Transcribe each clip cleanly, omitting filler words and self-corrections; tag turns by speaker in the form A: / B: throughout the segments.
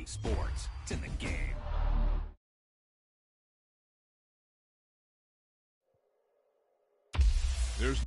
A: EA Sports. It's in the game.
B: There's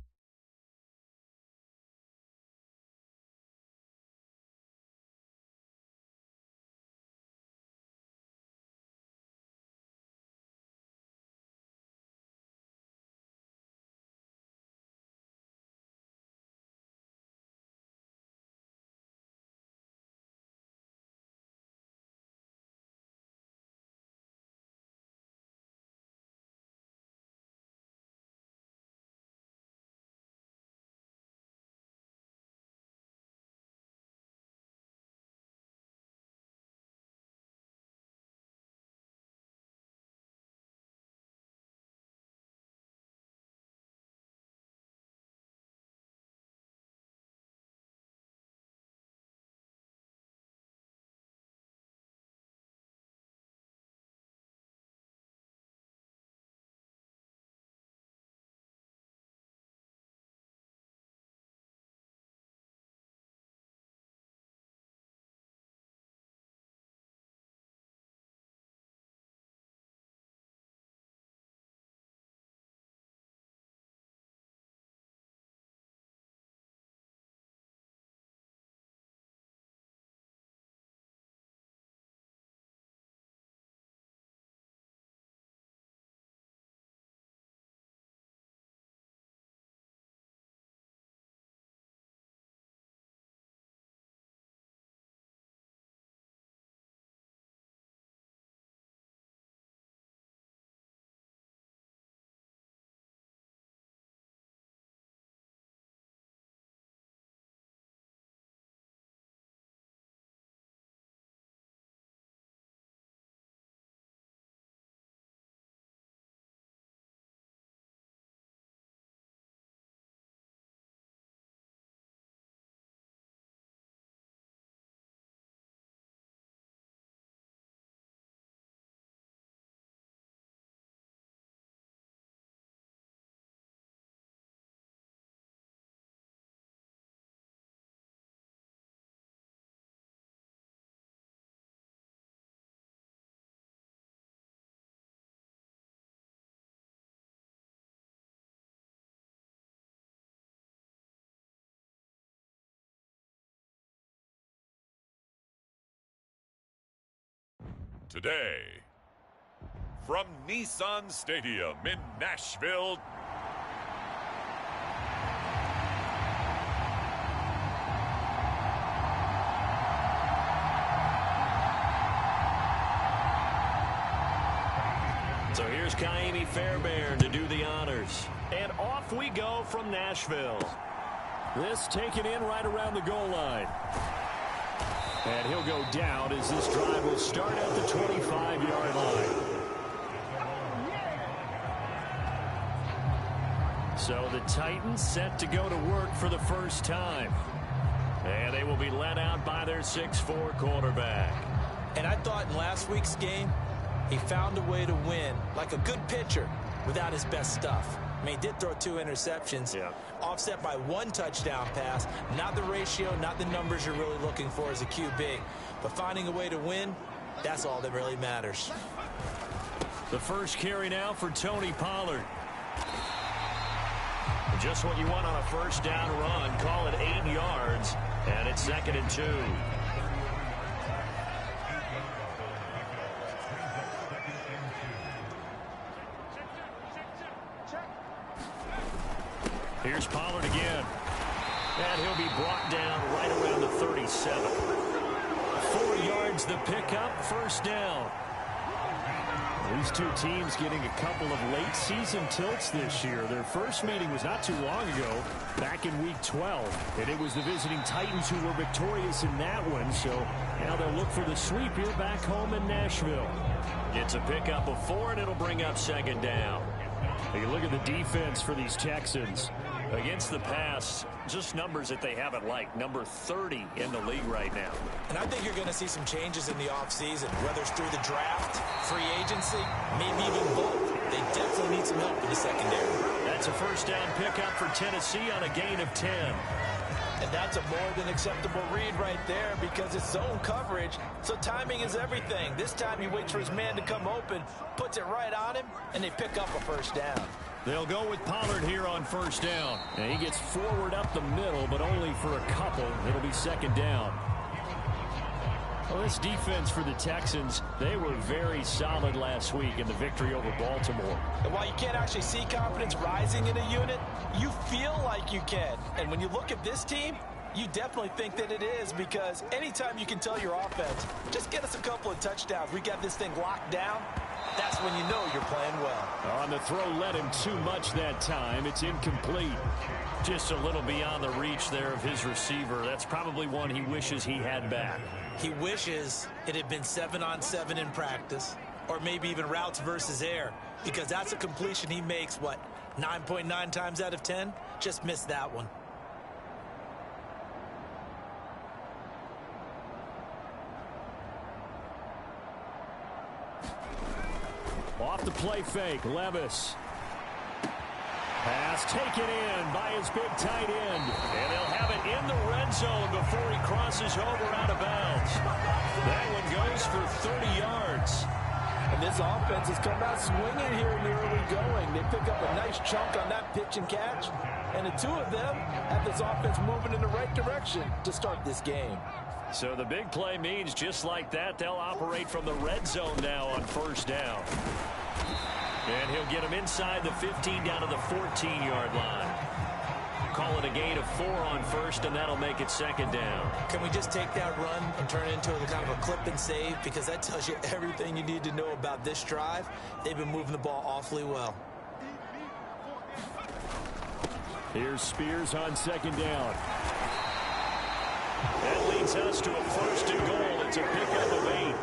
C: today, from Nissan Stadium in Nashville,
D: so here's Kaimi Fairbairn to do the honors. And off we go from Nashville. This taken in right around the goal line. And he'll go down as this drive will start at the 25-yard line. So the Titans set to go to work for the first time. And they will be led out by their 6'4" quarterback.
E: And I thought in last week's game, he found a way to win, like a good pitcher, without his best stuff. I mean, he did throw 2 interceptions, offset by 1 touchdown pass. Not the ratio, not the numbers you're really looking for as a QB. But finding a way to win, that's all that really matters.
D: The first carry now for Tony Pollard. Just what you want on a first down run. Call it 8 yards, and it's 2nd and 2. Here's Pollard again. And he'll be brought down right around the 37. 4 yards the pickup, first down. These two teams getting a couple of late season tilts this year. Their first meeting was not too long ago, back in week 12. And it was the visiting Titans who were victorious in that one. So now they'll look for the sweep here back home in Nashville. Gets a pickup of 4, and it'll bring up 2nd down. You look at the defense for these Texans. Against the pass, just numbers that they haven't liked. Number 30 in the league right now.
E: And I think you're going to see some changes in the offseason, whether it's through the draft, free agency, maybe even both. They definitely need some help in the secondary.
D: That's a first down pickup for Tennessee on a gain of 10.
E: And that's a more than acceptable read right there because it's zone coverage, so timing is everything. This time he waits for his man to come open, puts it right on him, and they pick up a first down.
D: They'll go with Pollard here on first down. And he gets forward up the middle, but only for a couple. It'll be second down. Well, this defense for the Texans, they were very solid last week in the victory over Baltimore.
E: And while you can't actually see confidence rising in a unit, you feel like you can. And when you look at this team, you definitely think that it is, because anytime you can tell your offense, just get us a couple of touchdowns, we got this thing locked down, that's when you know you're playing well.
D: On the throw, led him too much that time. It's incomplete. Just a little beyond the reach there of his receiver. That's probably one he wishes he had back.
E: He wishes it had been 7-on-7 in practice, or maybe even routes versus air, because that's a completion he makes, 9.9 times out of 10? Just missed that one.
D: Off the play fake, Levis. Pass taken in by his big tight end. And they'll have it in the red zone before he crosses over out of bounds. That one goes for 30 yards.
E: And this offense has come out swinging here in the early going. They pick up a nice chunk on that pitch and catch. And the two of them have this offense moving in the right direction to start this game.
D: So the big play means just like that, they'll operate from the red zone now on first down. And he'll get him inside the 15 down to the 14-yard line. Call it a gain of 4 on first, and that'll make it second down.
E: Can we just take that run and turn it into a kind of a clip and save? Because that tells you everything you need to know about this drive. They've been moving the ball awfully well.
D: Here's Spears on second down. That leads us to a first and goal. It's a pickup of 8.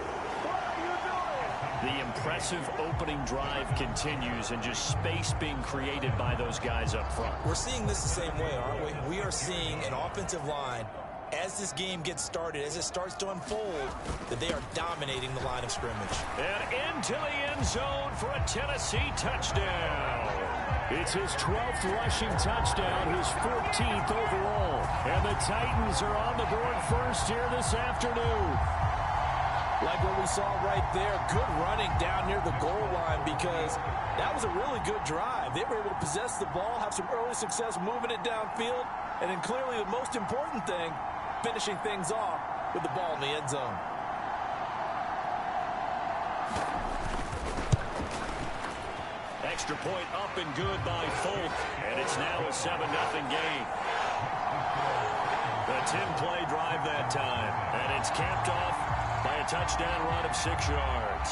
D: The impressive opening drive continues, and just space being created by those guys up front.
E: We're seeing this the same way, aren't we? We are seeing an offensive line, as this game gets started, as it starts to unfold, that they are dominating the line of scrimmage.
D: And into the end zone for a Tennessee touchdown. It's his 12th rushing touchdown, his 14th overall. And the Titans are on the board first here this afternoon.
E: Like what we saw right there, good running down near the goal line, because that was a really good drive. They were able to possess the ball, have some early success moving it downfield, and then clearly the most important thing, finishing things off with the ball in the end zone.
D: Extra point up and good by Folk, and it's now a 7-0 game. The 10-play drive that time, and it's capped off by a touchdown run of 6 yards.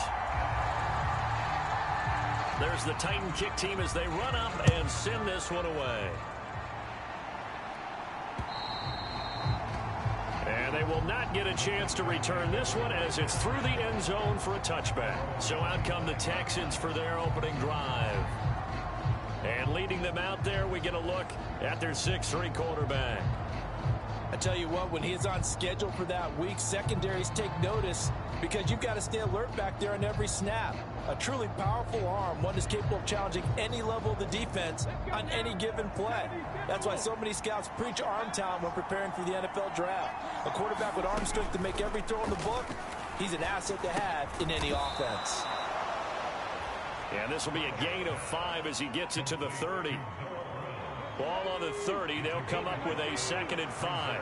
D: There's the Titan kick team as they run up and send this one away. And they will not get a chance to return this one as it's through the end zone for a touchback. So out come the Texans for their opening drive. And leading them out there, we get a look at their 6'3" quarterback.
E: I tell you what, when he is on schedule for that week, secondaries take notice because you've got to stay alert back there on every snap. A truly powerful arm, one is capable of challenging any level of the defense on any given play. That's why so many scouts preach arm talent when preparing for the NFL draft. A quarterback with arm strength to make every throw in the book, he's an asset to have in any offense.
D: And this will be a gain of 5 as he gets it to the 30. Ball on the 30. They'll come up with a 2nd and 5.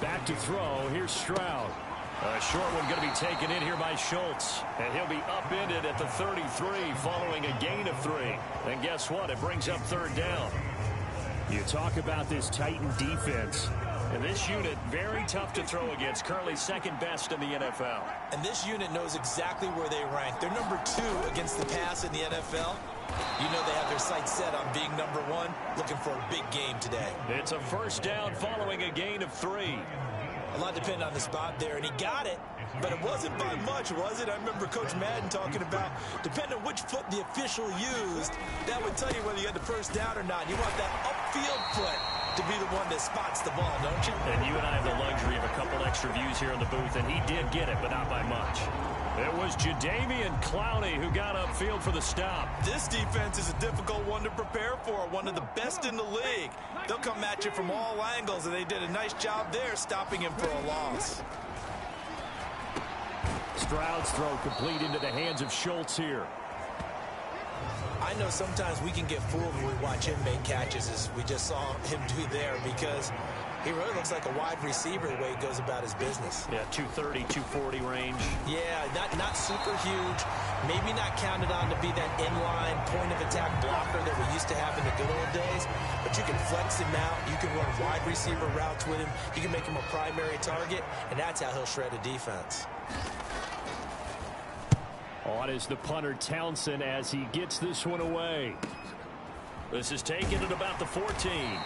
D: Back to throw. Here's Stroud. A short one going to be taken in here by Schultz. And he'll be upended at the 33 following a gain of 3. And guess what? It brings up 3rd down. You talk about this Titan defense. And this unit, very tough to throw against. Currently 2nd best in the NFL.
E: And this unit knows exactly where they rank. They're number 2 against the pass in the NFL. You know they have their sights set on being number 1, looking for a big game today.
D: It's a 1st down following a gain of 3.
E: A lot depended on the spot there, and he got it, but it wasn't by much, was it? I remember Coach Madden talking about, depending on which foot the official used, that would tell you whether you had the 1st down or not. You want that upfield foot. to be the one that spots the ball, don't you?
D: And you and I have the luxury of a couple extra views here in the booth, and he did get it, but not by much. It was Jadeveon Clowney who got upfield for the stop.
E: This defense is a difficult one to prepare for, one of the best in the league. They'll come at you from all angles, and they did a nice job there stopping him for a loss.
D: Stroud's throw complete into the hands of Schultz here.
E: I know sometimes we can get fooled when we watch him make catches, as we just saw him do there, because he really looks like a wide receiver the way he goes about his business.
D: Yeah, 230, 240 range.
E: Yeah, not super huge. Maybe not counted on to be that inline point-of-attack blocker that we used to have in the good old days. But you can flex him out. You can run wide receiver routes with him. You can make him a primary target, and that's how he'll shred a defense.
D: On is the punter Townsend as he gets this one away. This is taken at about the 14.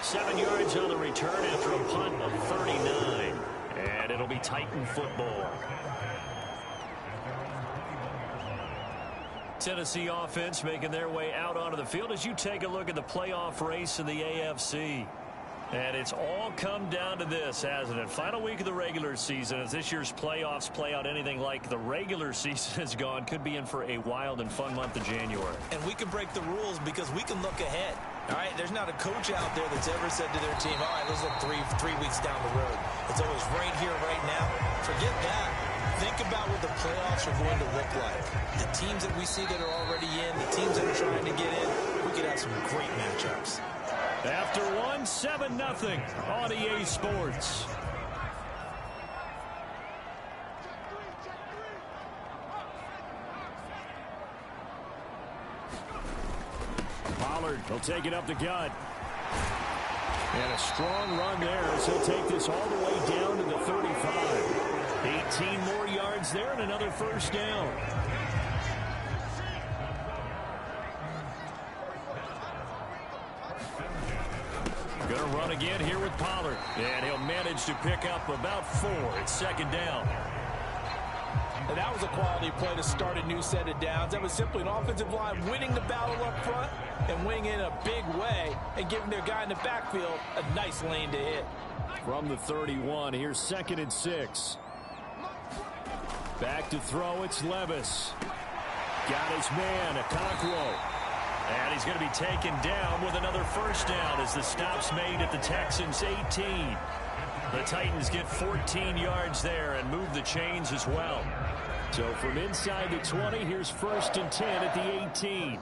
D: 7 yards on the return after a punt of 39. And it'll be Titan football. Tennessee offense making their way out onto the field as you take a look at the playoff race in the AFC. And it's all come down to this, hasn't it? Final week of the regular season. As this year's playoffs play out anything like the regular season has gone, could be in for a wild and fun month of January.
E: And we can break the rules because we can look ahead. All right, there's not a coach out there that's ever said to their team, all right, let's look three weeks down the road. It's always right here, right now. Forget that. Think about what the playoffs are going to look like. The teams that we see that are already in, the teams that are trying to get in, we could have some great matchups.
D: After one, 7-0 on EA Sports. Pollard will take it up the gut. And a strong run there as he'll take this all the way down to the 35. 18 more yards there and another first down. Going to run again here with Pollard. And he'll manage to pick up about 4. It's second down.
E: And that was a quality play to start a new set of downs. That was simply an offensive line winning the battle up front and winning in a big way and giving their guy in the backfield a nice lane to hit.
D: From the 31, here's 2nd and 6. Back to throw, it's Levis. Got his man, Okonkwo. And he's going to be taken down with another first down as the stop's made at the Texans' 18. The Titans get 14 yards there and move the chains as well. So from inside the 20, here's 1st and 10 at the 18.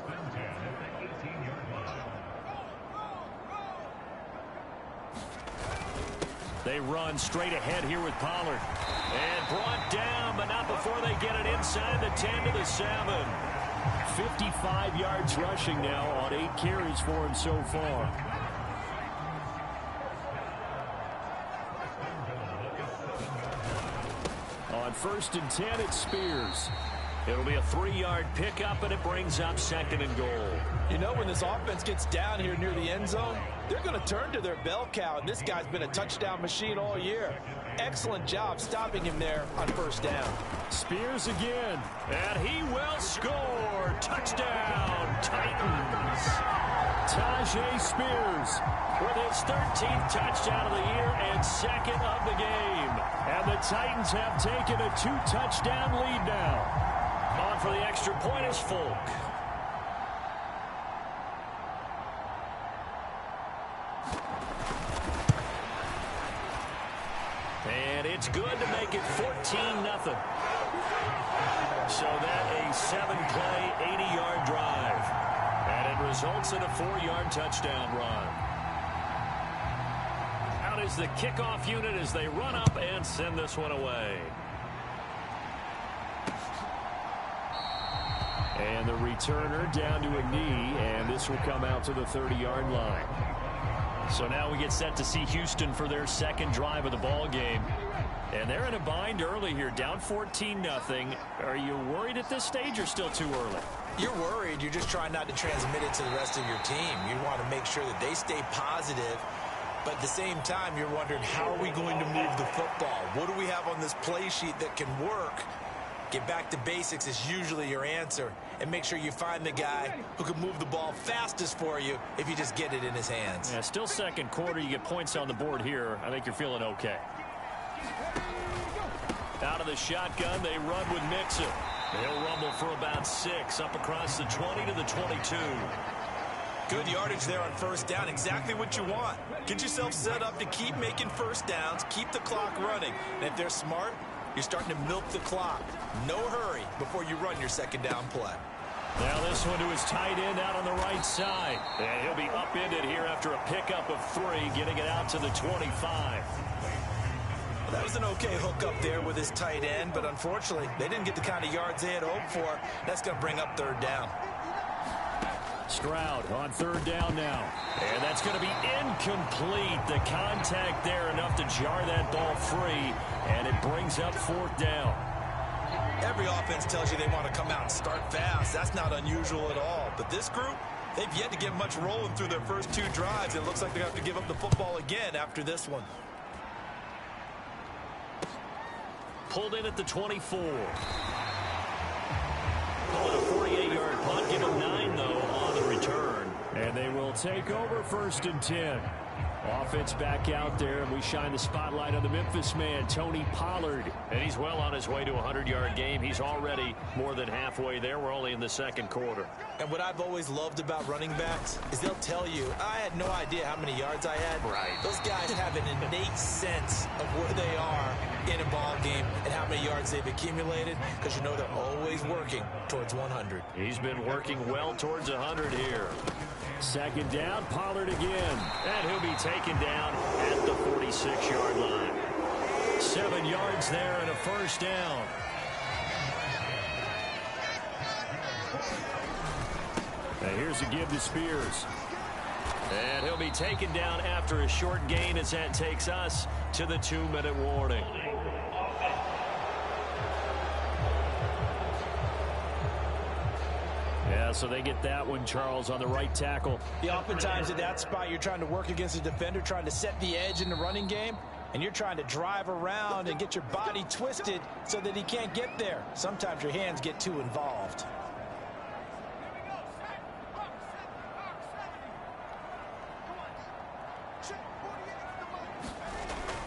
D: They run straight ahead here with Pollard. And brought down, but not before they get it inside the 10 to the 7. 55 yards rushing now on 8 carries for him so far. On 1st and 10, it's Spears. It'll be a 3-yard pickup, and it brings up 2nd and goal.
E: You know, when this offense gets down here near the end zone, they're going to turn to their bell cow, and this guy's been a touchdown machine all year. Excellent job stopping him there on 1st down.
D: Spears again, and he will score. Touchdown, Titans. Tajay Spears with his 13th touchdown of the year and 2nd of the game. And the Titans have taken a 2-touchdown lead now. On for the extra point is Folk. And it's good to make it 14-0. So that a 7-play, 80-yard drive. And it results in a 4-yard touchdown run. Out is the kickoff unit as they run up and send this one away. And the returner down to a knee, and this will come out to the 30-yard line. So now we get set to see Houston for their 2nd drive of the ball game. And they're in a bind early here, down 14-0. Are you worried at this stage or still too early?
E: You're worried. You're just trying not to transmit it to the rest of your team. You want to make sure that they stay positive. But at the same time, you're wondering, how are we going to move the football? What do we have on this play sheet that can work? Get back to basics is usually your answer. And make sure you find the guy who can move the ball fastest for you if you just get it in his hands.
D: Yeah, still second quarter. You get points on the board here. I think you're feeling okay. Out of the shotgun, they run with Mixon. They'll rumble for about 6, up across the 20 to the 22.
E: Good yardage there on first down. Exactly what you want. Get yourself set up to keep making first downs, keep the clock running. And if they're smart, you're starting to milk the clock. No hurry before you run your second down play.
D: Now this one to his tight end out on the right side. And he'll be upended here after a pickup of 3, getting it out to the 25.
E: Well, that was an okay hook up there with his tight end, but unfortunately, they didn't get the kind of yards they had hoped for. That's going to bring up third down.
D: Stroud on third down now. And that's going to be incomplete. The contact there enough to jar that ball free, and it brings up fourth down.
E: Every offense tells you they want to come out and start fast. That's not unusual at all. But this group, they've yet to get much rolling through their first 2 drives. It looks like they have to give up the football again after this one.
D: Pulled in at the 24. Call it a 48-yard punt. Give him 9, though, on the return. And they will take over first and 10. Offense back out there, and we shine the spotlight on the Memphis man, Tony Pollard. And he's well on his way to a 100-yard game. He's already more than halfway there. We're only in the second quarter.
E: And what I've always loved about running backs is they'll tell you, I had no idea how many yards I had.
D: Right.
E: Those guys have an innate sense of where they are in a ball game and how many yards they've accumulated, because you know they're always working towards 100.
D: He's been working well towards 100 here. Second down, Pollard again. And he'll be taken down at the 46-yard line. 7 yards there and a first down. And here's a give to Spears. And he'll be taken down after a short gain as that takes us to the 2-minute warning. Yeah, so they get that one, Charles, on the right tackle.
E: Yeah, oftentimes at that spot, you're trying to work against a defender, trying to set the edge in the running game, and you're trying to drive around and get your body twisted so that he can't get there. Sometimes your hands get too involved.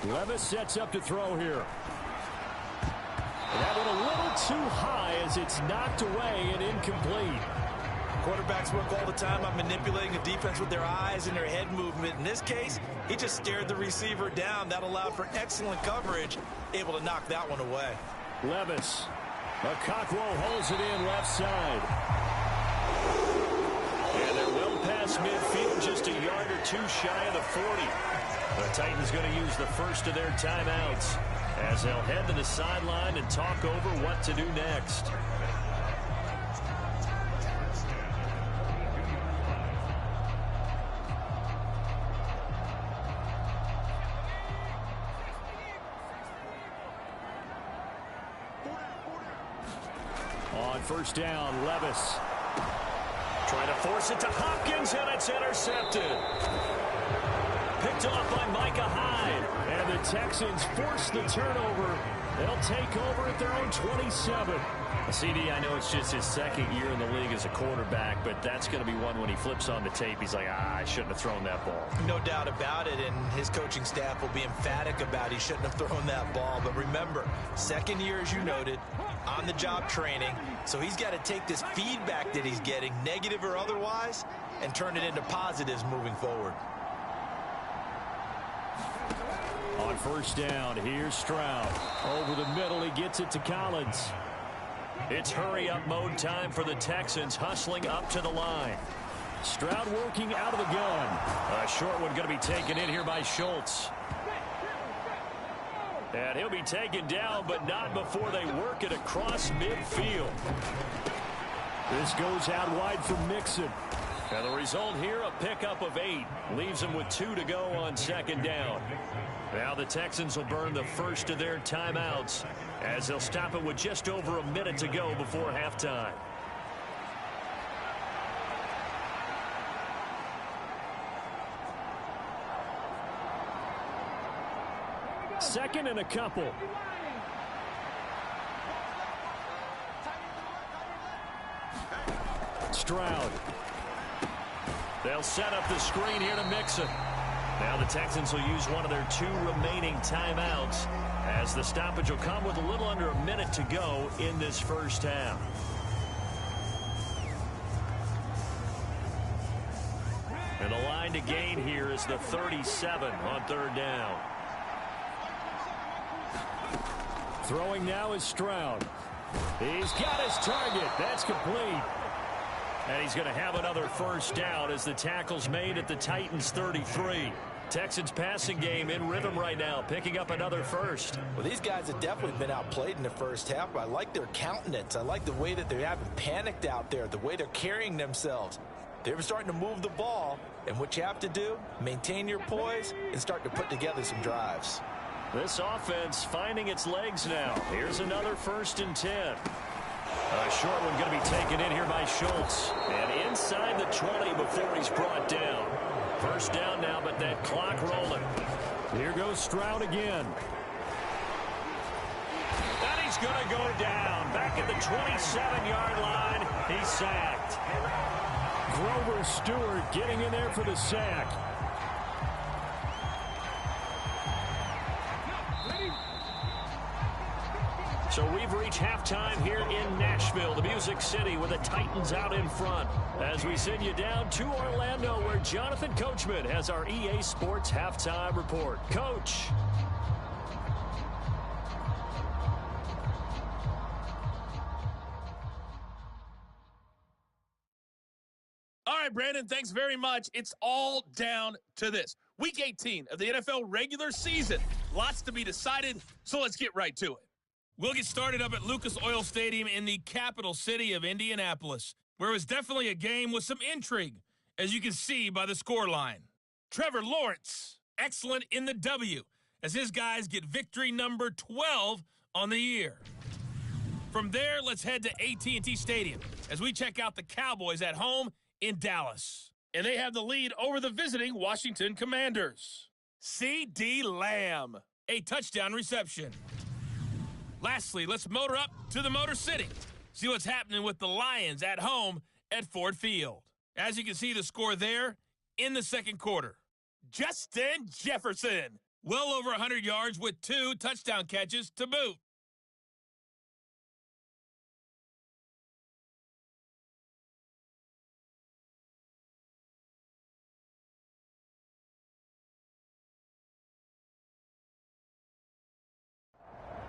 D: Levis sets up to throw here. That one a little too high as it's knocked away and incomplete.
E: Quarterbacks work all the time on manipulating the defense with their eyes and their head movement. In this case, he just stared the receiver down. That allowed for excellent coverage, able to knock that one away.
D: Levis. Okakwo holds it in left side. And they're well past midfield, just a yard or 2 shy of the 40. The Titans going to use the first of their timeouts as they'll head to the sideline and talk over what to do next. On first down, Levis. Trying to force it to Hopkins, and it's intercepted. Picked off by Micah Hyde. And the Texans force the turnover. They'll take over at their own 27. CD, I know it's just his second year in the league as a quarterback, but that's going to be one when he flips on the tape. He's like, I shouldn't have thrown that ball.
E: No doubt about it, and his coaching staff will be emphatic about he shouldn't have thrown that ball. But remember, second year, as you noted, on-the-job training, so he's got to take this feedback that he's getting, negative or otherwise, and turn it into positives moving forward.
D: On first down, here's Stroud. Over the middle, he gets it to Collins. It's hurry-up mode time for the Texans, hustling up to the line. Stroud working out of the gun. A short one going to be taken in here by Schultz. And he'll be taken down, but not before they work it across midfield. This goes out wide for Mixon. And the result here, a pickup of 8. Leaves them with 2 to go on second down. Now the Texans will burn the first of their timeouts as they'll stop it with just over a minute to go before halftime. Second and a couple. Stroud. They'll set up the screen here to Mixon. Now the Texans will use one of their 2 remaining timeouts as the stoppage will come with a little under a minute to go in this first half. And the line to gain here is the 37 on third down. Throwing now is Stroud. He's got his target. That's complete. And he's going to have another first down as the tackle's made at the Titans' 33. Texans passing game in rhythm right now, picking up another first.
E: Well, these guys have definitely been outplayed in the first half, but I like their countenance. I like the way that they haven't panicked out there, the way they're carrying themselves. They're starting to move the ball, and what you have to do, maintain your poise and start to put together some drives.
D: This offense finding its legs now. Here's another 1st and 10. A short one going to be taken in here by Schultz. And inside the 20 before he's brought down. First down now, but that clock rolling. Here goes Stroud again. And he's going to go down. Back at the 27-yard line. He's sacked. Grover Stewart getting in there for the sack. So we've reached halftime here in Nashville, the Music City, with the Titans out in front. As we send you down to Orlando, where Jonathan Coachman has our EA Sports halftime report. Coach.
B: All right, Brandon, thanks very much. It's all down to this. Week 18 of the NFL regular season. Lots to be decided, so let's get right to it. We'll get started up at Lucas Oil Stadium in the capital city of Indianapolis, where it was definitely a game with some intrigue, as you can see by the scoreline. Trevor Lawrence, excellent in the W, as his guys get victory number 12 on the year. From there, let's head to AT&T Stadium as we check out the Cowboys at home in Dallas. And they have the lead over the visiting Washington Commanders. C.D. Lamb, a touchdown reception. Lastly, let's motor up to the Motor City. See what's happening with the Lions at home at Ford Field. As you can see the score there in the second quarter. Justin Jefferson, well over 100 yards with 2 touchdown catches to boot.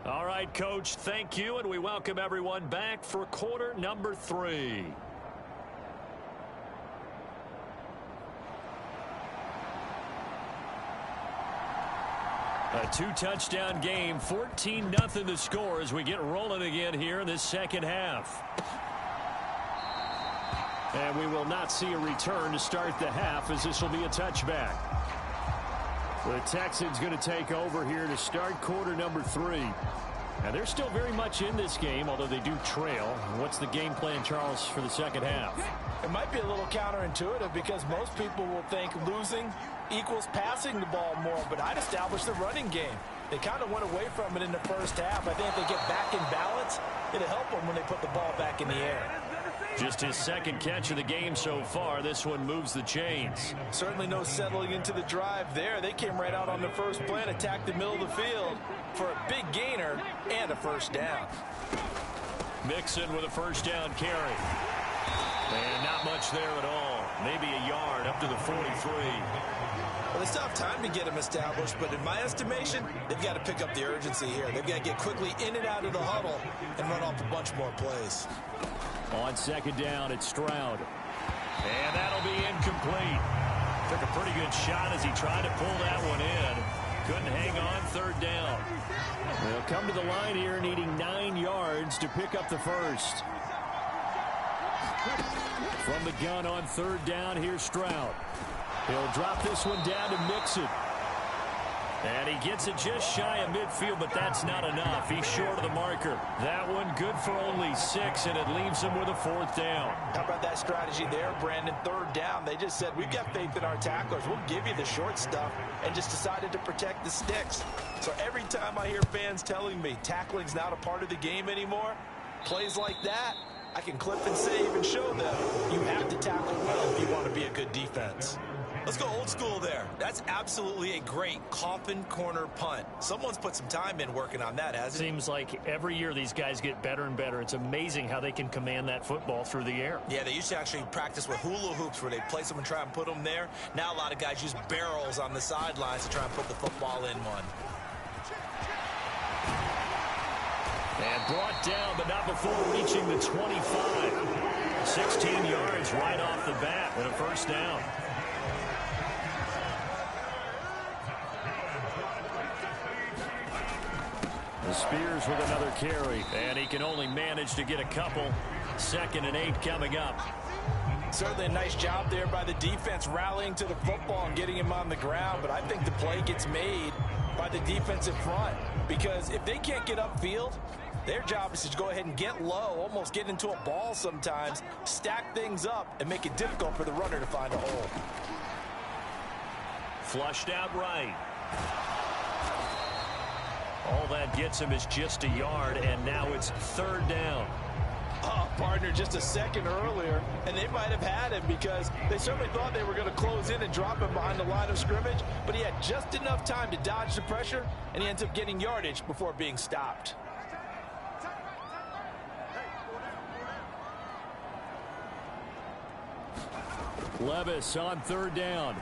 D: All right, Coach, thank you, and we welcome everyone back for quarter number 3. A 2-touchdown game, 14-0 the score as we get rolling again here in this second half. And we will not see a return to start the half, as this will be a touchback. The Texans going to take over here to start quarter number 3. And they're still very much in this game, although they do trail. What's the game plan, Charles, for the second half?
E: It might be a little counterintuitive because most people will think losing equals passing the ball more, but I'd establish the running game. They kind of went away from it in the first half. I think if they get back in balance, it'll help them when they put the ball back in the air.
D: Just his second catch of the game so far. This one moves the chains.
E: Certainly no settling into the drive there. They came right out on the first play and attacked the middle of the field for a big gainer and a first down.
D: Mixon with a first down carry. And not much there at all. Maybe a yard up to the 43.
E: Well, they still have time to get them established, but in my estimation, they've got to pick up the urgency here. They've got to get quickly in and out of the huddle and run off a bunch more plays.
D: On second down, it's Stroud. And that'll be incomplete. Took a pretty good shot as he tried to pull that one in. Couldn't hang on third down. They'll come to the line here needing 9 yards to pick up the first. From the gun on third down, here's Stroud. He'll drop this one down to Mixon. And he gets it just shy of midfield, but that's not enough. He's short of the marker. That one good for only 6, and it leaves him with a fourth down.
E: How about that strategy there, Brandon? Third down, they just said, we've got faith in our tacklers. We'll give you the short stuff, and just decided to protect the sticks. So every time I hear fans telling me tackling's not a part of the game anymore, plays like that, I can clip and save and show them you have to tackle well if you want to be a good defense. Let's go old school there. That's absolutely a great coffin corner punt. Someone's put some time in working on that, hasn't it?
D: Seems like every year these guys get better and better. It's amazing how they can command that football through the air.
E: Yeah, they used to actually practice with hula hoops where they place them and try and put them there. Now a lot of guys use barrels on the sidelines to try and put the football in one.
D: And brought down, but not before reaching the 25. 16 yards right off the bat and a first down. Spears with another carry, and he can only manage to get a couple. 2nd and 8 coming up.
E: Certainly a nice job there by the defense rallying to the football and getting him on the ground, but I think the play gets made by the defensive front because if they can't get upfield, their job is to go ahead and get low, almost get into a ball sometimes, stack things up, and make it difficult for the runner to find a hole.
D: Flushed out right. All that gets him is just a yard, and now it's 3rd down.
E: Oh, partner, just a second earlier, and they might have had him because they certainly thought they were going to close in and drop him behind the line of scrimmage, but he had just enough time to dodge the pressure, and he ends up getting yardage before being stopped.
D: Levis on 3rd down.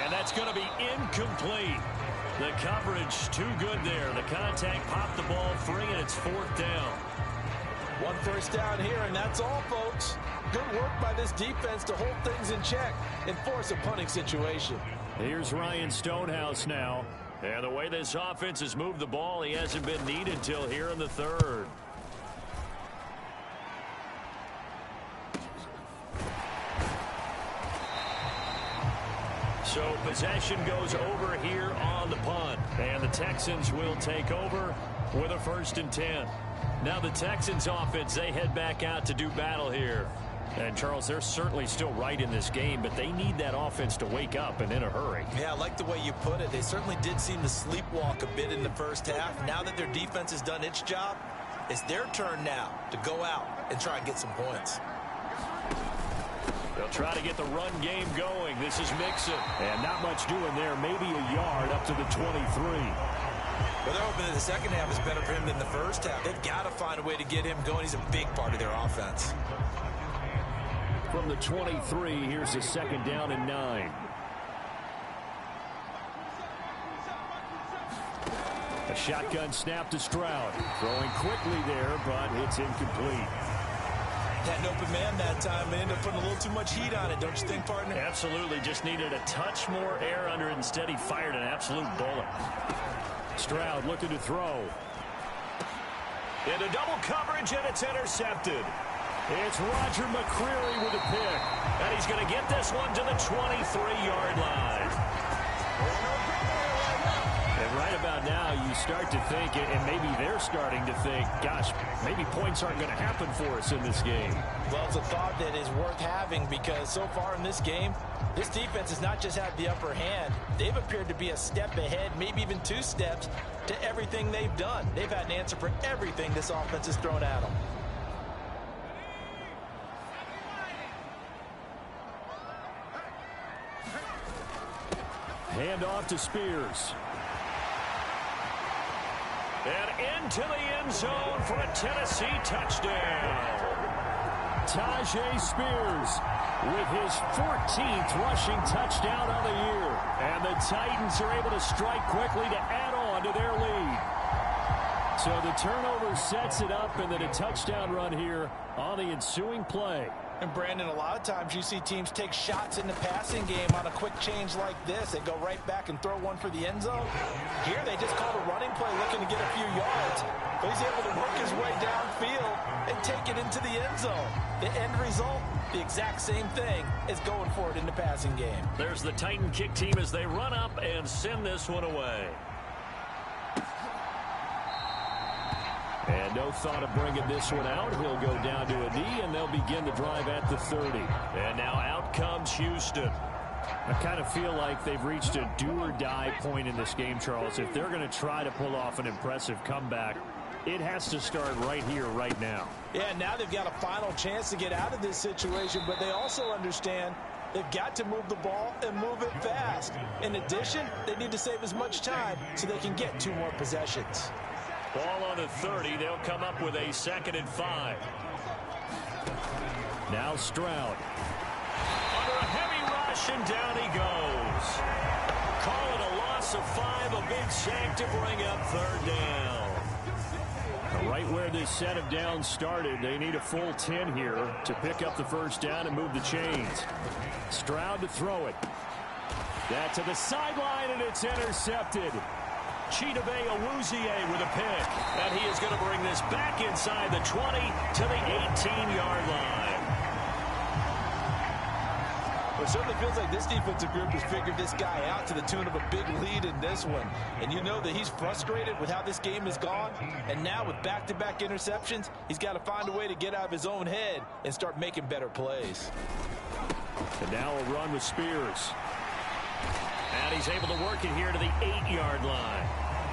D: And that's going to be incomplete. The coverage too good there. The contact popped the ball free, and it's 4th down.
E: 1 first down here, and that's all, folks. Good work by this defense to hold things in check and force a punting situation.
D: Here's Ryan Stonehouse now. And the way this offense has moved the ball, he hasn't been needed till here in the 3rd. So possession goes over here on the punt. And the Texans will take over with a 1st and 10. Now the Texans offense, they head back out to do battle here. And, Charles, they're certainly still right in this game, but they need that offense to wake up and in a hurry.
E: Yeah, I like the way you put it. They certainly did seem to sleepwalk a bit in the first half. Now that their defense has done its job, it's their turn now to go out and try and get some points.
D: They'll try to get the run game going. This is Mixon. And not much doing there. Maybe a yard up to the 23.
E: Well, they're hoping that the second half is better for him than the first half. They've got to find a way to get him going. He's a big part of their offense.
D: From the 23, here's the 2nd down and 9. A shotgun snap to Stroud. Throwing quickly there, but it's incomplete.
E: Had an open man that time and ended up putting a little too much heat on it, don't you think, partner?
D: Absolutely. Just needed a touch more air under it. Instead, he fired an absolute bullet. Stroud looking to throw. Into double coverage, and it's intercepted. It's Roger McCreary with a pick. And he's going to get this one to the 23-yard line. And right about now, you start to think, and maybe they're starting to think, gosh, maybe points aren't going to happen for us in this game.
E: Well, it's a thought that is worth having because so far in this game, this defense has not just had the upper hand. They've appeared to be a step ahead, maybe even 2 steps, to everything they've done. They've had an answer for everything this offense has thrown at them.
D: Hand off to Spears. And into the end zone for a Tennessee touchdown. Tajay Spears with his 14th rushing touchdown on the year. And the Titans are able to strike quickly to add on to their lead. So the turnover sets it up, and then a touchdown run here on the ensuing play.
E: And, Brandon, a lot of times you see teams take shots in the passing game on a quick change like this. They go right back and throw one for the end zone. Here they just called a running play looking to get a few yards. But he's able to work his way downfield and take it into the end zone. The end result, the exact same thing as going for it in the passing game.
D: There's the Titan kick team as they run up and send this one away. And no thought of bringing this one out. He'll go down to a knee, and they'll begin the drive at the 30. And now out comes Houston. I kind of feel like they've reached a do-or-die point in this game, Charles. If they're going to try to pull off an impressive comeback, it has to start right here, right now.
E: Yeah, now they've got a final chance to get out of this situation, but they also understand they've got to move the ball and move it fast. In addition, they need to save as much time so they can get 2 more possessions.
D: Ball on the 30. They'll come up with a 2nd and 5. Now Stroud. Under a heavy rush, and down he goes. Call it a loss of 5, a big sack to bring up 3rd down. Right where this set of downs started, they need a full 10 here to pick up the 1st down and move the chains. Stroud to throw it. That to the sideline, and it's intercepted. Chidobe Awuzie with a pick. And he is going to bring this back inside the 20 to the 18-yard line.
E: Well, it certainly feels like this defensive group has figured this guy out to the tune of a big lead in this one. And you know that he's frustrated with how this game has gone. And now with back-to-back interceptions, he's got to find a way to get out of his own head and start making better plays.
D: And now a run with Spears. And he's able to work it here to the 8-yard line.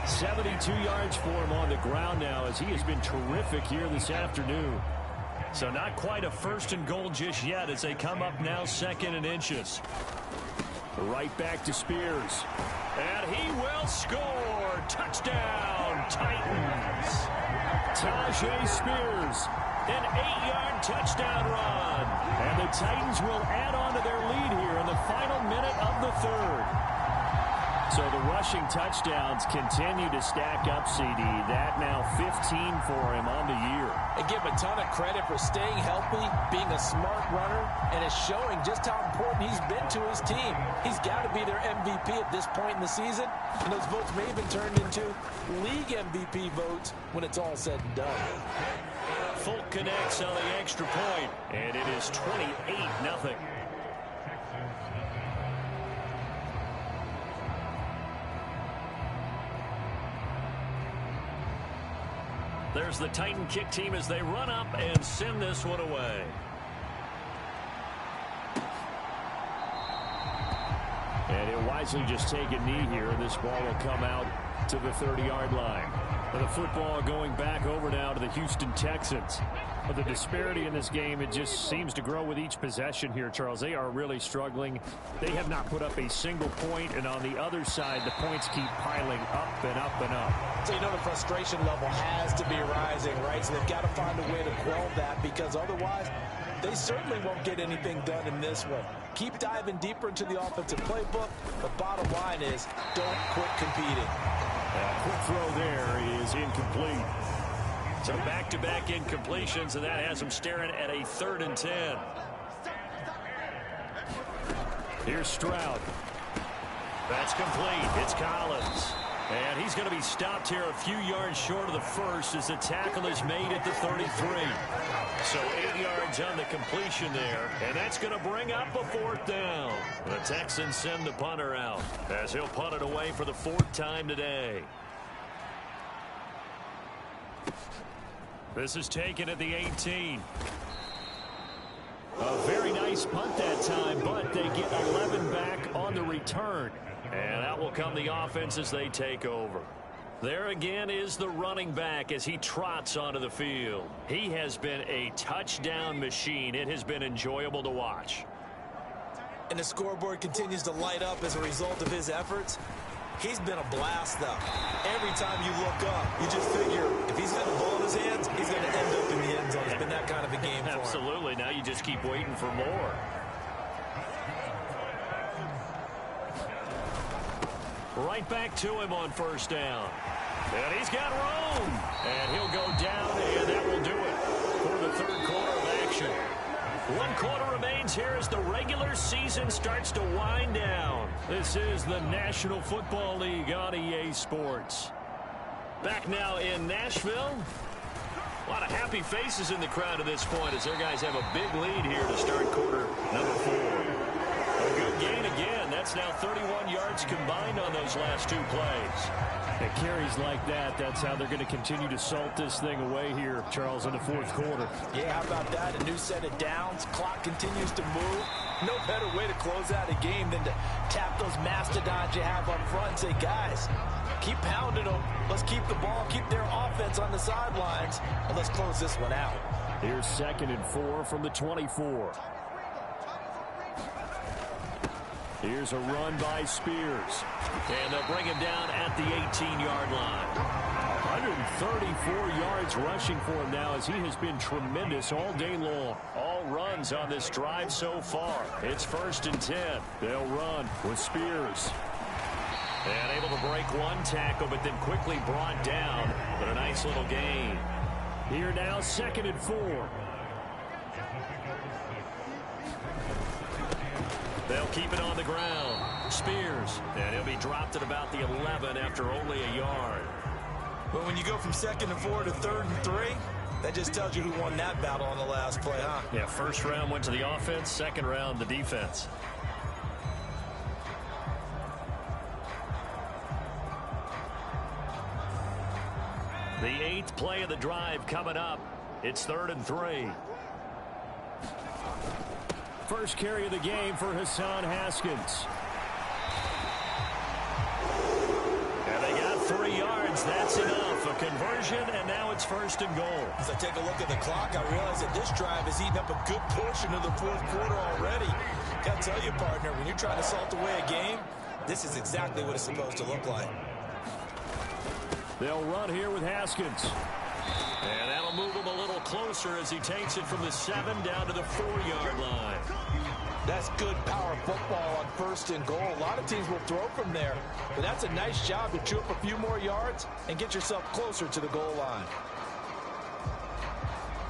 D: 72 yards for him on the ground now, as he has been terrific here this afternoon. So not quite a 1st and goal just yet as they come up now 2nd and inches. Right back to Spears. And he will score. Touchdown, Titans. Tajay Spears, an 8-yard touchdown run. And the Titans will add on to their lead here in the final minute of the 3rd. So the rushing touchdowns continue to stack up, CD. That now 15 for him on the year.
E: And give him a ton of credit for staying healthy, being a smart runner, and it's showing just how important he's been to his team. He's got to be their MVP at this point in the season, and those votes may have been turned into league MVP votes when it's all said and done.
D: Folk connects on the extra point, and it is 28-0. There's the Titan kick team as they run up and send this one away. And he'll wisely just take a knee here. This ball will come out to the 30-yard line. And the football going back over now to the Houston Texans. But the disparity in this game, it just seems to grow with each possession here, Charles. They are really struggling. They have not put up a single point, and on the other side, the points keep piling up and up and up.
E: So you know the frustration level has to be rising, right? So they've got to find a way to quell that, because otherwise they certainly won't get anything done in this one. Keep diving deeper into the offensive playbook. The bottom line is don't quit competing.
D: Quick throw there is incomplete. So back-to-back incompletions, and that has them staring at a 3rd and 10. Here's Stroud. That's complete. It's Collins. And he's going to be stopped here a few yards short of the 1st as the tackle is made at the 33. So 8 yards on the completion there, and that's going to bring up a 4th down. The Texans send the punter out as he'll punt it away for the 4th time today. This is taken at the 18. A very nice punt that time, but they get 11 back on the return. And out will come the offense as they take over. There again is the running back as he trots onto the field. He has been a touchdown machine. It has been enjoyable to watch.
E: And the scoreboard continues to light up as a result of his efforts. He's been a blast, though. Every time you look up, you just figure if he's got the ball in his hands, he's going to end up in the end zone. It's been that kind of a game for him.
D: Absolutely. Now you just keep waiting for more. Right back to him on 1st down. And he's got room. And he'll go down, and that will do it for the 3rd quarter of action. 1 quarter remains here as the regular season starts to wind down. This is the National Football League on EA Sports. Back now in Nashville. A lot of happy faces in the crowd at this point as their guys have a big lead here to start quarter number 4. A good gain again. That's now 31 yards combined on those last 2 plays. And carries like that, that's how they're going to continue to salt this thing away here, Charles, in the 4th quarter.
E: Yeah, how about that? A new set of downs. Clock continues to move. No better way to close out a game than to tap those mastodons you have up front and say, guys, keep pounding them. Let's keep the ball, keep their offense on the sidelines, and let's close this one out.
D: Here's 2nd and 4 from the 24. Here's a run by Spears. And they'll bring him down at the 18-yard line. 134 yards rushing for him now, as he has been tremendous all day long. All runs on this drive so far. It's 1st and 10. They'll run with Spears. And able to break one tackle, but then quickly brought down. But a nice little gain. Here now, 2nd and 4. They'll keep it on the ground. Spears. And he'll be dropped at about the 11 after only a yard.
E: But when you go from 2nd and 4 to 3rd and 3, that just tells you who won that battle on the last play, huh?
D: Yeah, 1st round went to the offense, 2nd round the defense. The 8th play of the drive coming up. It's 3rd and 3. First carry of the game for Hassan Haskins. And they got 3 yards. That's enough. A conversion, and now it's 1st and goal.
E: As I take a look at the clock, I realize that this drive has eaten up a good portion of the 4th quarter already. Got to tell you, partner, when you're trying to salt away a game, this is exactly what it's supposed to look like.
D: They'll run here with Haskins. And that'll move him a little closer as he takes it from the 7 down to the 4-yard line.
E: That's good power football on 1st and goal. A lot of teams will throw from there, but that's a nice job to chew up a few more yards and get yourself closer to the goal line.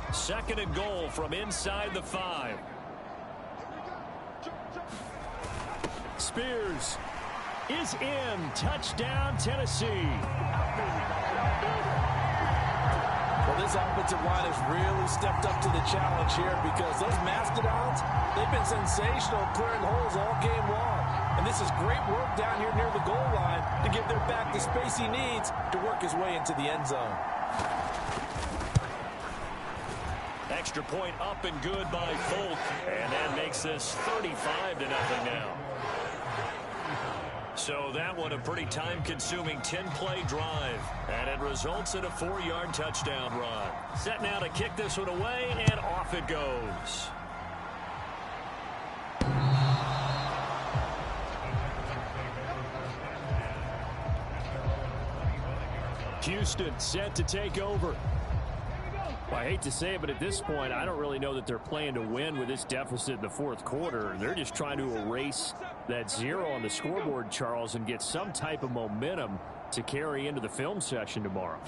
D: 2nd and goal from inside the 5. Spears is in. Touchdown, Tennessee.
E: Well, this offensive line has really stepped up to the challenge here, because those mastodons, they've been sensational clearing holes all game long. And this is great work down here near the goal line to give their back the space he needs to work his way into the end zone.
D: Extra point up and good by Folk. And that makes this 35-0 now. So that one a pretty time-consuming 10-play drive. And it results in a 4-yard touchdown run. Set now to kick this one away, and off it goes. Houston set to take over. Well, I hate to say it, but at this point, I don't really know that they're playing to win with this deficit in the 4th quarter. They're just trying to erase that 0 on the scoreboard, Charles, and get some type of momentum to carry into the film session tomorrow.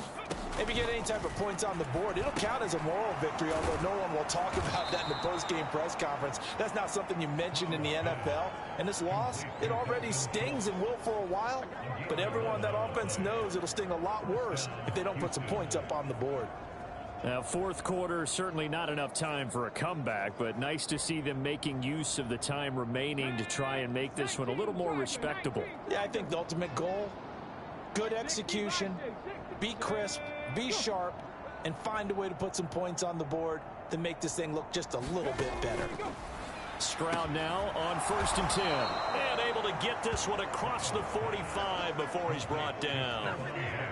E: If you get any type of points on the board, it'll count as a moral victory, although no one will talk about that in the post-game press conference. That's not something you mentioned in the NFL. And this loss, it already stings and will for a while, but everyone on that offense knows it'll sting a lot worse if they don't put some points up on the board.
D: Now, 4th quarter, certainly not enough time for a comeback, but nice to see them making use of the time remaining to try and make this one a little more respectable.
E: Yeah, I think the ultimate goal, good execution, be crisp, be sharp, and find a way to put some points on the board to make this thing look just a little bit better.
D: Stroud now on 1st and 10. And able to get this one across the 45 before he's brought down.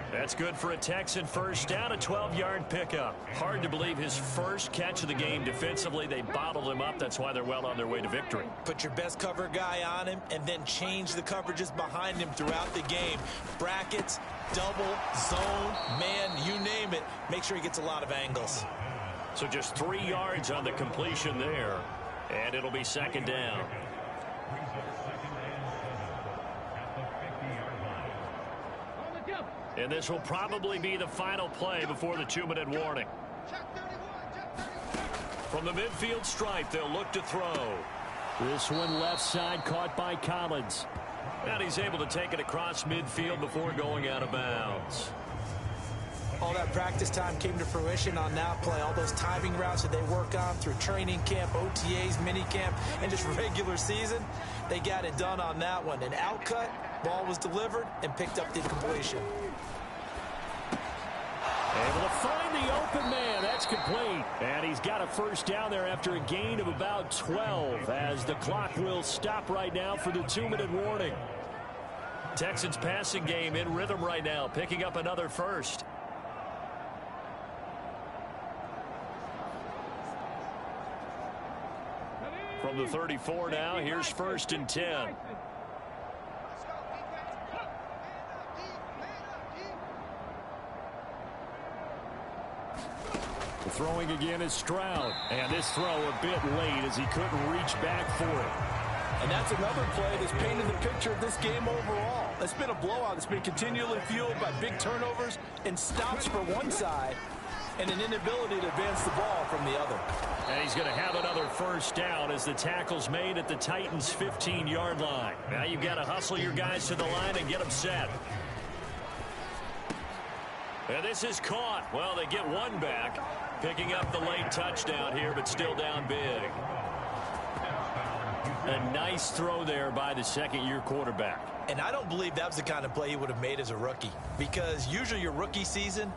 D: That's good for a Texan first down, a 12-yard pickup. Hard to believe his first catch of the game defensively. They bottled him up. That's why they're well on their way to victory.
E: Put your best cover guy on him and then change the coverages behind him throughout the game. Brackets, double, zone, man, you name it. Make sure he gets a lot of angles.
D: So just 3 yards on the completion there. And it'll be 2nd down. And this will probably be the final play before the 2-minute warning. From the midfield stripe, they'll look to throw. This one left side caught by Collins. And he's able to take it across midfield before going out of bounds.
E: All that practice time came to fruition on that play. All those timing routes that they work on through training camp, OTAs, mini camp, and just regular season, they got it done on that one. An outcut, ball was delivered, and picked up the completion.
D: Able to find the open man. That's complete. And he's got a first down there after a gain of about 12 as the clock will stop right now for the 2-minute warning. Texans passing game in rhythm right now, picking up another first. From the 34 now, here's 1st and 10. The throwing again is Stroud. And this throw a bit late as he couldn't reach back for it.
E: And that's another play that's painted the picture of this game overall. It's been a blowout. It's been continually fueled by big turnovers and stops for one side and an inability to advance the ball from the other.
D: And he's going to have another first down as the tackle's made at the Titans' 15-yard line. Now you've got to hustle your guys to the line and get them set. And this is caught. Well, they get one back, picking up the late touchdown here, but still down big. A nice throw there by the second-year quarterback.
E: And I don't believe that was the kind of play he would have made as a rookie, because usually your rookie season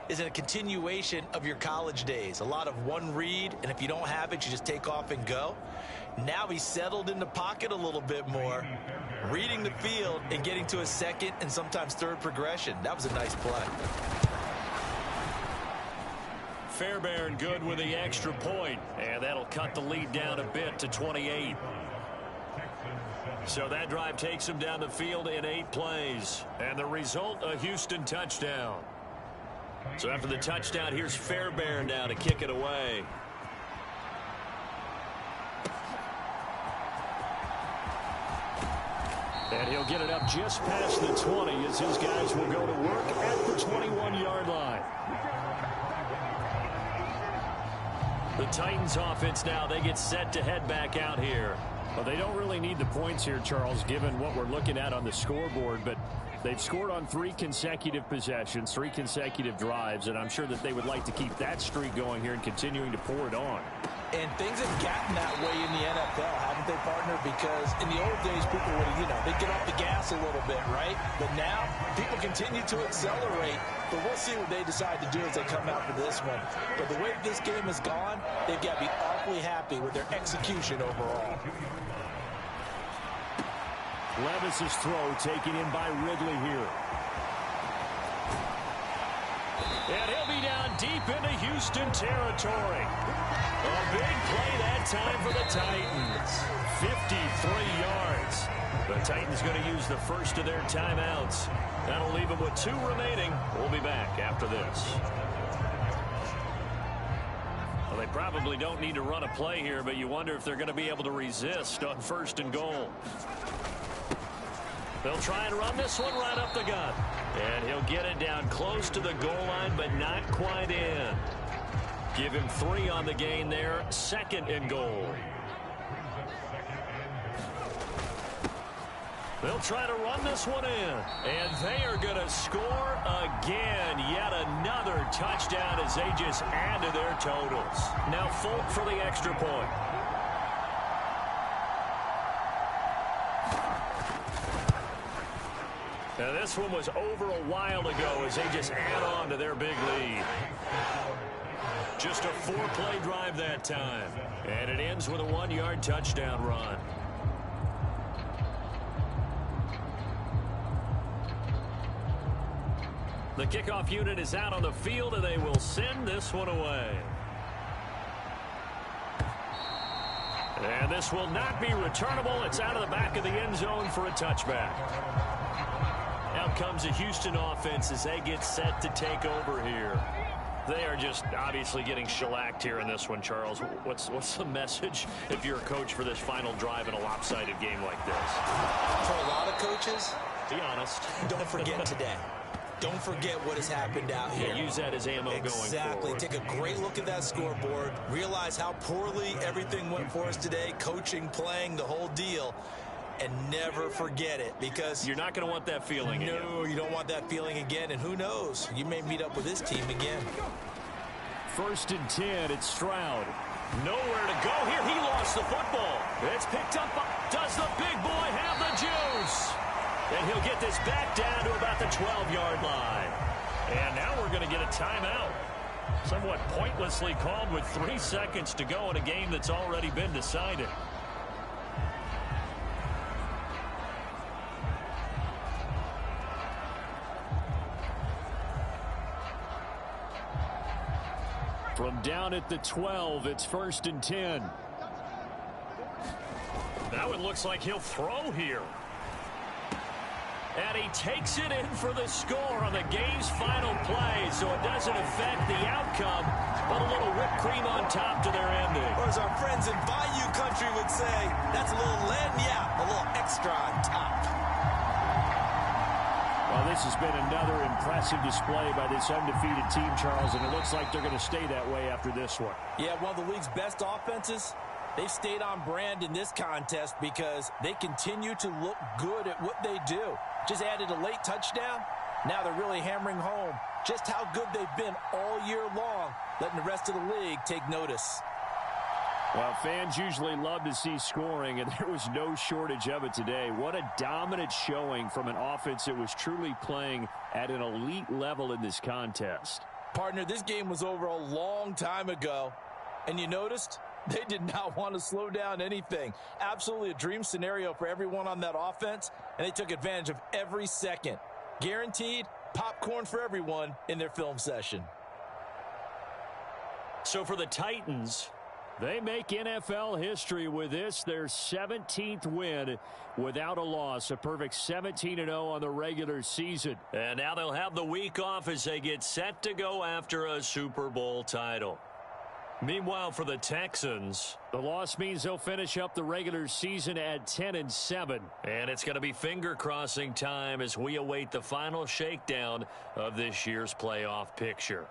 E: is a continuation of your college days. A lot of one read, and if you don't have it, you just take off and go. Now he's settled in the pocket a little bit more, reading the field and getting to a second and sometimes third progression. That was a nice play.
D: Fairbairn good with the extra point, and that'll cut the lead down a bit to 28. So that drive takes him down the field in 8 plays. And the result, a Houston touchdown. So after the touchdown, here's Fairbairn now to kick it away. And he'll get it up just past the 20 as his guys will go to work at the 21-yard line. The Titans offense now, they get set to head back out here.
F: Well, they don't really need the points here, Charles, given what we're looking at on the scoreboard, but they've scored on 3 consecutive possessions, 3 consecutive drives, and I'm sure that they would like to keep that streak going here and continuing to pour it on.
E: And things have gotten that way in the NFL, haven't they, partner? Because in the old days, people would, they'd get off the gas a little bit, right? But now, people continue to accelerate. But we'll see what they decide to do as they come out for this one. But the way this game has gone, they've got to be awfully happy with their execution overall.
F: Levis's throw taken in by Ridley here.
D: And he'll be down deep into Houston territory. A big play that time for the Titans. 53 yards. The Titans going to use the first of their timeouts. That'll leave them with 2 remaining. We'll be back after this. Well, they probably don't need to run a play here, but you wonder if they're going to be able to resist on 1st and goal. They'll try and run this one right up the gut. And he'll get it down close to the goal line, but not quite in. Give him 3 on the gain there. 2nd and goal. They'll try to run this one in. And they are going to score again. Yet another touchdown as they just add to their totals. Now Folk for the extra point. Now this one was over a while ago as they just add on to their big lead. Just a 4-play drive that time. And it ends with a 1-yard touchdown run. The kickoff unit is out on the field, and they will send this one away. And this will not be returnable. It's out of the back of the end zone for a touchback. Out comes a Houston offense as they get set to take over here. They are just obviously getting shellacked here in this one, Charles. What's the message if you're a coach for this final drive in a lopsided game like this?
E: For a lot of coaches,
D: be honest.
E: Don't forget today. Don't forget what has happened out here.
D: Yeah, use that as ammo going forward.
E: Exactly. Take a great look at that scoreboard. Realize how poorly everything went for us today. Coaching, playing, the whole deal. And never forget it, because
D: you're not going to want that feeling again.
E: No, you don't want that feeling again. And who knows? You may meet up with this team again.
F: 1st and 10. It's Stroud.
D: Nowhere to go here. He lost the football. It's picked up. Does the big boy have the juice? And he'll get this back down to about the 12-yard line.
F: And now we're going to get a timeout. Somewhat pointlessly called with 3 seconds to go in a game that's already been decided. From down at the 12, it's 1st and 10. That one looks like he'll throw here. And he takes it in for the score on the game's final play, so it doesn't affect the outcome, but a little whipped cream on top to their ending.
E: Or as our friends in Bayou Country would say, that's a little lagniappe, a little extra on top.
F: Well, this has been another impressive display by this undefeated team, Charles, and it looks like they're going to stay that way after this one.
E: Yeah, one of the league's best offenses. They've stayed on brand in this contest because they continue to look good at what they do. Just added a late touchdown. Now they're really hammering home just how good they've been all year long, letting the rest of the league take notice.
F: Well, fans usually love to see scoring, and there was no shortage of it today. What a dominant showing from an offense that was truly playing at an elite level in this contest.
E: Partner, this game was over a long time ago, and you noticed they did not want to slow down anything. Absolutely a dream scenario for everyone on that offense, and they took advantage of every second. Guaranteed popcorn for everyone in their film session.
F: So for the Titans, they make NFL history with this, their 17th win without a loss, a perfect 17-0 on the regular season. And now they'll have the week off as they get set to go after a Super Bowl title. Meanwhile, for the Texans, the loss means they'll finish up the regular season at 10-7. And it's going to be finger-crossing time as we await the final shakedown of this year's playoff picture.